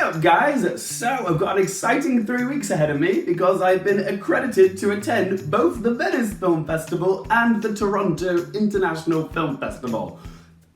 up, guys? So I've got an exciting 3 weeks ahead of me because I've been accredited to attend both the Venice Film Festival and the Toronto International Film Festival.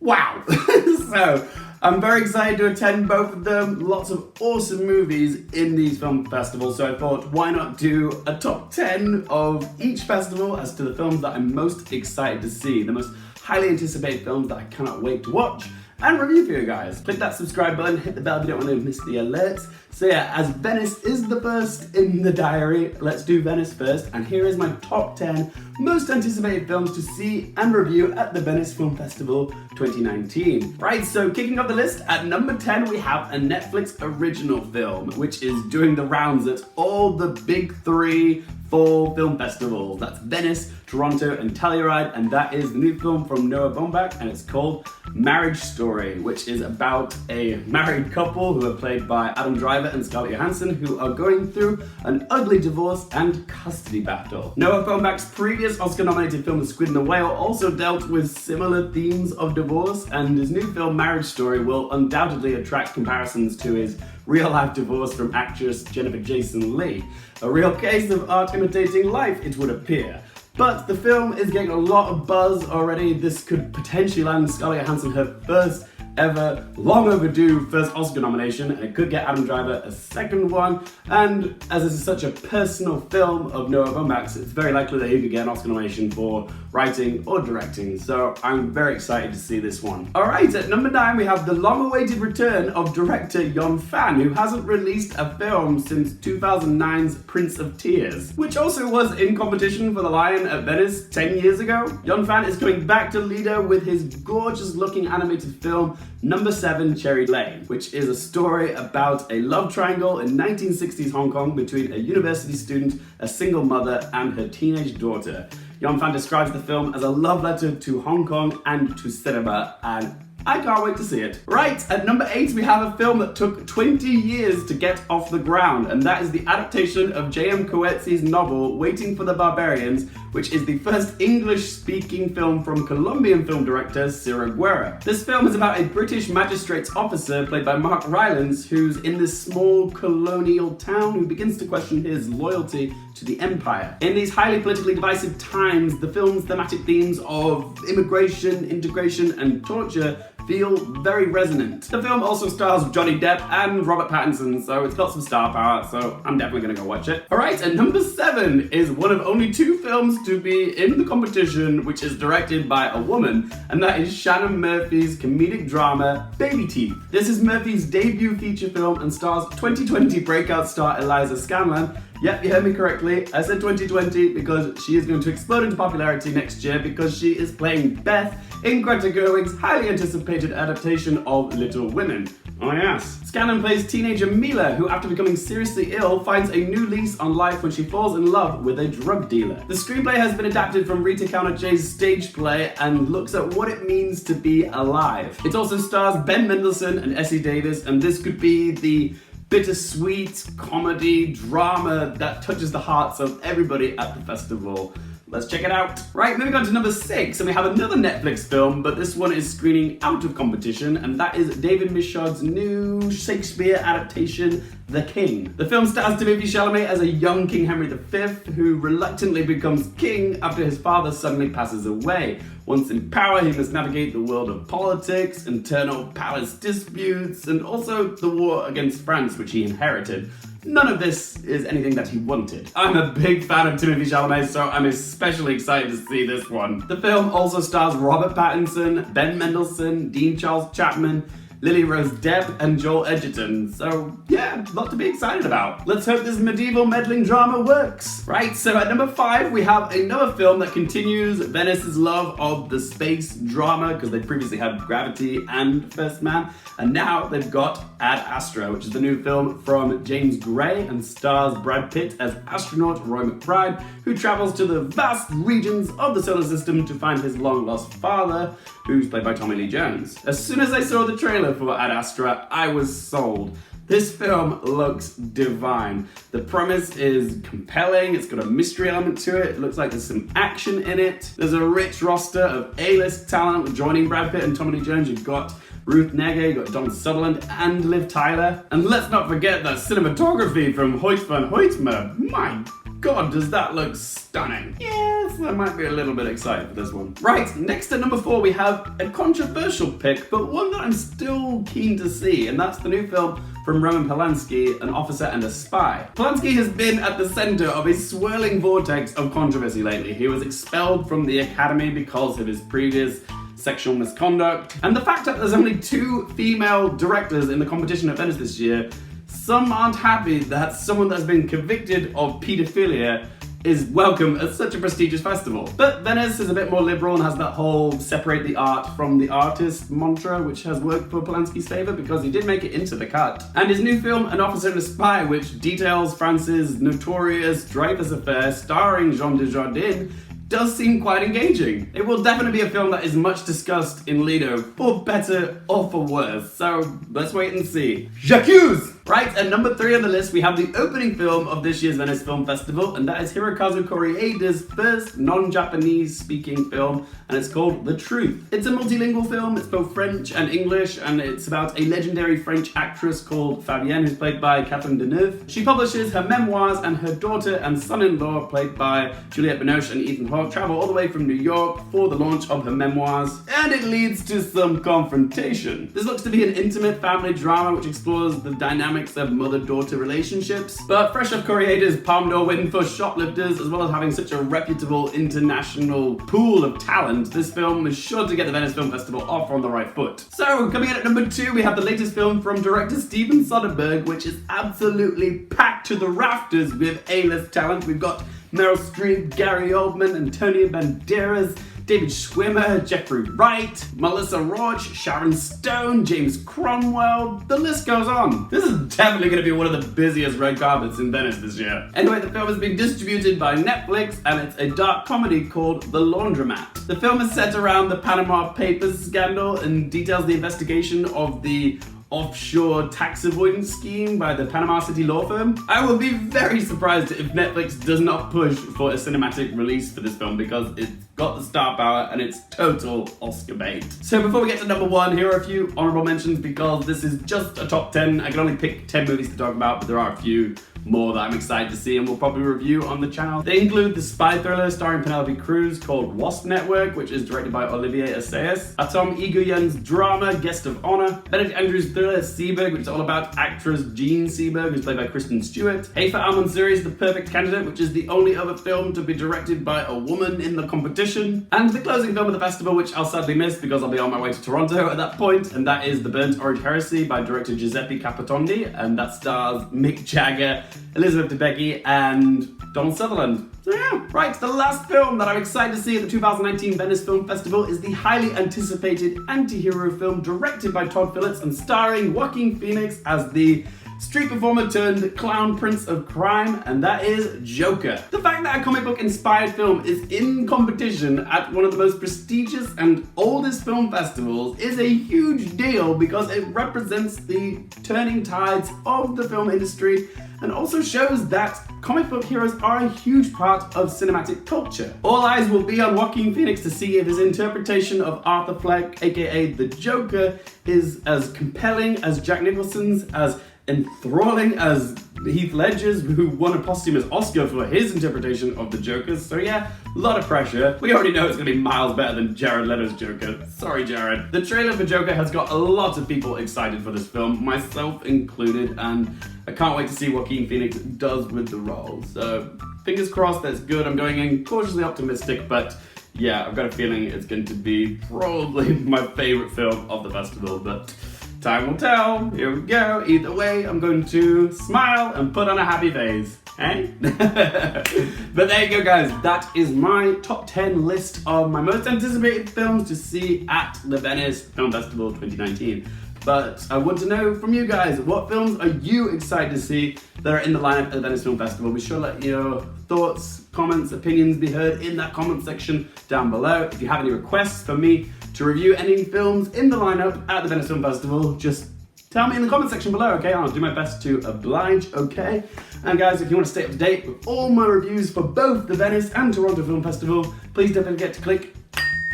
Wow! So I'm very excited to attend both of them. Lots of awesome movies in these film festivals, so I thought, why not do a top 10 of each festival as to the films that I'm most excited to see, the most highly anticipated films that I cannot wait to watch and review for you guys. Click that subscribe button, hit the bell if you don't want to miss the alerts. So yeah, as Venice is the first in the diary, let's do Venice first, and here is my top 10 most anticipated films to see and review at the Venice Film Festival 2019. Right, so kicking off the list, at number 10 we have a Netflix original film, which is doing the rounds at all the big three fall film festivals. That's Venice, Toronto, and Telluride, and that is the new film from Noah Baumbach, and it's called Marriage Story, which is about a married couple who are played by Adam Driver and Scarlett Johansson, who are going through an ugly divorce and custody battle. Noah Baumbach's previous Oscar-nominated film, The Squid and the Whale, also dealt with similar themes of divorce, and his new film, Marriage Story, will undoubtedly attract comparisons to his real-life divorce from actress Jennifer Jason Leigh. A real case of art imitating life, it would appear. But the film is getting a lot of buzz already. This could potentially land Scarlett Johansson her first ever, long overdue first Oscar nomination, and it could get Adam Driver a second one. And as this is such a personal film of Noah Baumbach's, it's very likely that he could get an Oscar nomination for writing or directing. So I'm very excited to see this one. Alright, at number 9 we have the long-awaited return of director Yonfan, who hasn't released a film since 2009's Prince of Tears, which also was in competition for the Lion at Venice 10 years ago. Yonfan is coming back to Lido with his gorgeous-looking animated film Number 7 Cherry Lane, which is a story about a love triangle in 1960s Hong Kong between a university student, a single mother, and her teenage daughter. Yonfan describes the film as a love letter to Hong Kong and to cinema, and I can't wait to see it. Right, at number 8 we have a film that took 20 years to get off the ground, and that is the adaptation of J.M. Coetzee's novel Waiting for the Barbarians, which is the first English-speaking film from Colombian film director Cira Guerra. This film is about a British magistrate's officer played by Mark Rylance, who's in this small colonial town who begins to question his loyalty to the empire. In these highly politically divisive times, the film's thematic themes of immigration, integration, and torture feel very resonant. The film also stars Johnny Depp and Robert Pattinson, so it's got some star power, so I'm definitely gonna go watch it. Alright, and number 7 is one of only 2 films to be in the competition, which is directed by a woman, and that is Shannon Murphy's comedic drama, Baby Teeth. This is Murphy's debut feature film and stars 2020 breakout star Eliza Scanlan. Yep, you heard me correctly. I said 2020 because she is going to explode into popularity next year because she is playing Beth in Greta Gerwig's highly anticipated adaptation of Little Women. Oh yes. Scanlan plays teenager Mila, who after becoming seriously ill finds a new lease on life when she falls in love with a drug dealer. The screenplay has been adapted from Rita Cowner-Jay's stage play and looks at what it means to be alive. It also stars Ben Mendelsohn and Essie Davis, and this could be the bittersweet comedy drama that touches the hearts of everybody at the festival. Let's check it out. Right, moving on to number 6, and we have another Netflix film, but this one is screening out of competition, and that is David Michôd's new Shakespeare adaptation, The King. The film stars Timothée Chalamet as a young King Henry V, who reluctantly becomes king after his father suddenly passes away. Once in power, he must navigate the world of politics, internal palace disputes, and also the war against France, which he inherited. None of this is anything that he wanted. I'm a big fan of Timothée Chalamet, so I'm especially excited to see this one. The film also stars Robert Pattinson, Ben Mendelsohn, Dean Charles Chapman, Lily Rose Depp, and Joel Edgerton. So yeah, a lot to be excited about. Let's hope this medieval meddling drama works. Right, so at number 5, we have another film that continues Venice's love of the space drama, because they previously had Gravity and First Man, and now they've got Ad Astra, which is the new film from James Gray and stars Brad Pitt as astronaut Roy McBride, who travels to the vast regions of the solar system to find his long-lost father, who's played by Tommy Lee Jones. As soon as I saw the trailer for Ad Astra, I was sold. This film looks divine. The premise is compelling, it's got a mystery element to it, it looks like there's some action in it. There's a rich roster of A-list talent joining Brad Pitt and Tommy Lee Jones. You've got Ruth Negga, you got Don Sutherland and Liv Tyler. And let's not forget that cinematography from Hoyt van Hoytma. My God, does that look stunning. Yes, I might be a little bit excited for this one. Right, next at number 4 we have a controversial pick, but one that I'm still keen to see, and that's the new film from Roman Polanski, An Officer and a Spy. Polanski has been at the center of a swirling vortex of controversy lately. He was expelled from the Academy because of his previous sexual misconduct, and the fact that there's only 2 female directors in the competition at Venice this year, some aren't happy that someone that's been convicted of paedophilia is welcome at such a prestigious festival. But Venice is a bit more liberal and has that whole separate the art from the artist mantra, which has worked for Polanski's favour because he did make it into the cut. And his new film, An Officer and a Spy, which details France's notorious Dreyfus affair starring Jean Dujardin, does seem quite engaging. It will definitely be a film that is much discussed in Lido, for better or for worse, so let's wait and see. J'accuse! Right, at number 3 on the list we have the opening film of this year's Venice Film Festival, and that is Hirokazu Koreeda's first non-Japanese speaking film, and it's called The Truth. It's a multilingual film, it's both French and English, and it's about a legendary French actress called Fabienne, who's played by Catherine Deneuve. She publishes her memoirs, and her daughter and son-in-law, played by Juliette Binoche and Ethan Hawke, travel all the way from New York for the launch of her memoirs, and it leads to some confrontation. This looks to be an intimate family drama which explores the dynamics of mother-daughter relationships, but fresh off Koreeda's Palme d'Or win for Shoplifters, as well as having such a reputable international pool of talent, this film is sure to get the Venice Film Festival off on the right foot. So, coming in at number 2, we have the latest film from director Steven Soderbergh, which is absolutely packed to the rafters with A-list talent. We've got Meryl Streep, Gary Oldman, Antonio Banderas, David Schwimmer, Jeffrey Wright, Melissa Roach, Sharon Stone, James Cromwell, the list goes on. This is definitely going to be one of the busiest red carpets in Venice this year. Anyway, the film has been distributed by Netflix, and it's a dark comedy called The Laundromat. The film is set around the Panama Papers scandal and details the investigation of the offshore tax avoidance scheme by the Panama City law firm. I will be very surprised if Netflix does not push for a cinematic release for this film because it's got the star power and it's total Oscar bait. So before we get to number 1, here are a few honorable mentions because this is just a top 10. I can only pick 10 movies to talk about, but there are a few more that I'm excited to see and we'll probably review on the channel. They include the spy thriller starring Penelope Cruz called Wasp Network, which is directed by Olivier Assayas, Atom Egoyan's drama Guest of Honor, Benedict Andrews' thriller Seberg, which is all about actress Jean Seberg, who's played by Kristen Stewart, Haifa Al-Mansouri's The Perfect Candidate, which is the only other film to be directed by a woman in the competition, and the closing film of the festival, which I'll sadly miss because I'll be on my way to Toronto at that point, and that is The Burnt Orange Heresy by director Giuseppe Capotondi, and that stars Mick Jagger, Elizabeth Debicki, and Donald Sutherland. So yeah, right, the last film that I'm excited to see at the 2019 Venice Film Festival is the highly anticipated anti-hero film directed by Todd Phillips and starring Joaquin Phoenix as the street performer turned clown prince of crime, and that is Joker. The fact that a comic book inspired film is in competition at one of the most prestigious and oldest film festivals is a huge deal because it represents the turning tides of the film industry and also shows that comic book heroes are a huge part of cinematic culture. All eyes will be on Joaquin Phoenix to see if his interpretation of Arthur Fleck, aka the Joker, is as compelling as Jack Nicholson's, as enthralling as Heath Ledger's, who won a posthumous Oscar for his interpretation of the Joker. So yeah, a lot of pressure. We already know it's going to be miles better than Jared Leto's Joker. Sorry, Jared. The trailer for Joker has got a lot of people excited for this film, myself included, and I can't wait to see what Joaquin Phoenix does with the role. So fingers crossed that's good. I'm going in cautiously optimistic, but yeah, I've got a feeling it's going to be probably my favorite film of the festival, but time will tell. Here we go. Either way, I'm going to smile and put on a happy face. Eh? But there you go, guys. That is my top 10 list of my most anticipated films to see at the Venice Film Festival 2019. But I want to know from you guys, what films are you excited to see that are in the lineup at the Venice Film Festival? Be sure to let your thoughts, comments, opinions be heard in that comment section down below. If you have any requests for me to review any films in the lineup at the Venice Film Festival, just tell me in the comment section below, okay? I'll do my best to oblige, okay? And guys, if you want to stay up to date with all my reviews for both the Venice and Toronto Film Festival, please don't forget to click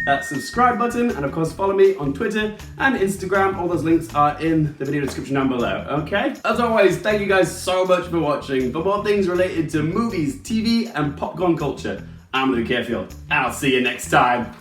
that subscribe button, and of course follow me on Twitter and Instagram. All those links are in the video description down below, okay? As always, thank you guys so much for watching. For more things related to movies, TV, and popcorn culture, I'm Luke Carefield, and I'll see you next time.